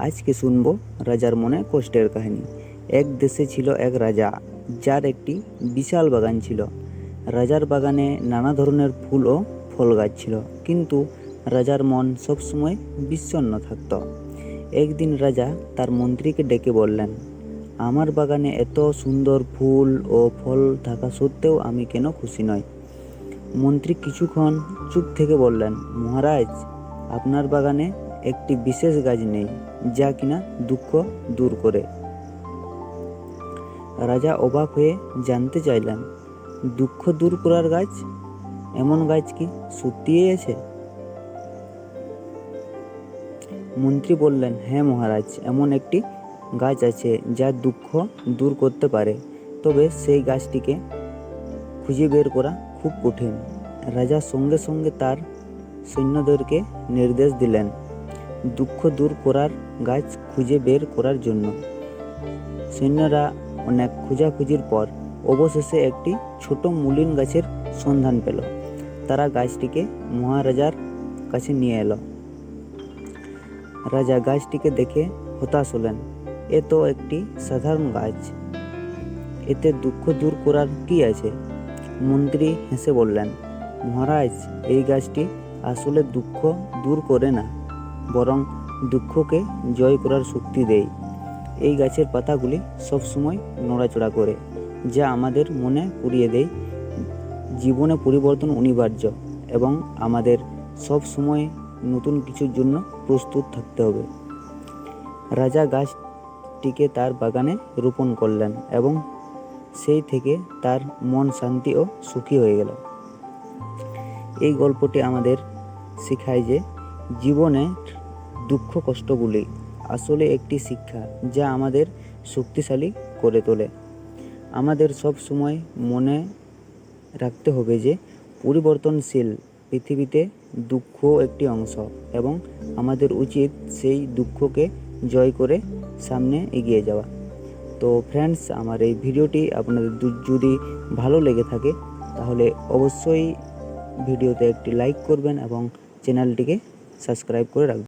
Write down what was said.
আজকে শুনবো রাজার মনে কষ্টের কাহিনী। এক দেশে ছিল এক রাজা, যার একটি বিশাল বাগান ছিল। রাজার বাগানে নানা ধরনের ফুল ও ফল গাছ ছিল, কিন্তু রাজার মন সবসময় বিষণ্ণ থাকত। একদিন রাজা তার মন্ত্রীকে ডেকে বললেন, আমার বাগানে এত সুন্দর ফুল ও ফল থাকা সত্ত্বেও আমি কেন খুশি নই? মন্ত্রী কিছুক্ষণ চুপ থেকে বললেন, মহারাজ, আপনার বাগানে একটি বিশেষ গাছ নেই যা কিনা দুঃখ দূর করে। রাজা অবাক হয়ে জানতে চাইলেন, দুঃখ দূর করার গাছ? এমন গাছ কি সত্যিই আছে? মন্ত্রী বললেন, হ্যাঁ মহারাজ, এমন একটি গাছ আছে যা দুঃখ দূর করতে পারে, তবে সেই গাছটিকে খুঁজে বের করা খুব কঠিন। রাজা সঙ্গে সঙ্গে তার সৈন্যদেরকে নির্দেশ দিলেন দুঃখ দূর করার গাছ খুঁজে বের করার জন্য। সৈন্যরা অনেক খোঁজাখুঁজির পর অবশেষে একটি ছোট মূলিন গাছের সন্ধান পেল। তারা গাছটিকে মহারাজার কাছে নিয়ে এলো। রাজা গাছটিকে দেখে হতাশ হলেন। এ তো একটি সাধারণ গাছ, এতে দুঃখ দূর করার কি আছে? মন্ত্রী হেসে বললেন, মহারাজ, এই গাছটি আসলে দুঃখ দূর করে না, বরং দুঃখকে জয় করার শক্তি দেয়। এই গাছের পাতাগুলি সবসময় নড়াচড়া করে, যা আমাদের মনে করিয়ে দেয় জীবনে পরিবর্তন অনিবার্য এবং আমাদের সব সময় নতুন কিছুর জন্য প্রস্তুত থাকতে হবে। রাজা গাছটিকে তার বাগানে রোপণ করলেন এবং সেই থেকে তার মন শান্তি ও সুখী হয়ে গেল। এই গল্পটি আমাদের শেখায় যে জীবনে দুঃখ কষ্টগুলি আসলে একটি শিক্ষা, যা আমাদের শক্তিশালী করে তোলে। আমাদের সব সময় মনে রাখতে হবে যে পরিবর্তনশীল পৃথিবীতে দুঃখ একটি অংশ এবং আমাদের উচিত সেই দুঃখকে জয় করে সামনে এগিয়ে যাওয়া। তো ফ্রেন্ডস, আমার এই ভিডিওটি আপনাদের যদি ভালো লেগে থাকে তাহলে অবশ্যই ভিডিওতে একটি লাইক করবেন এবং চ্যানেলটিকে সাবস্ক্রাইব করে রাখবেন।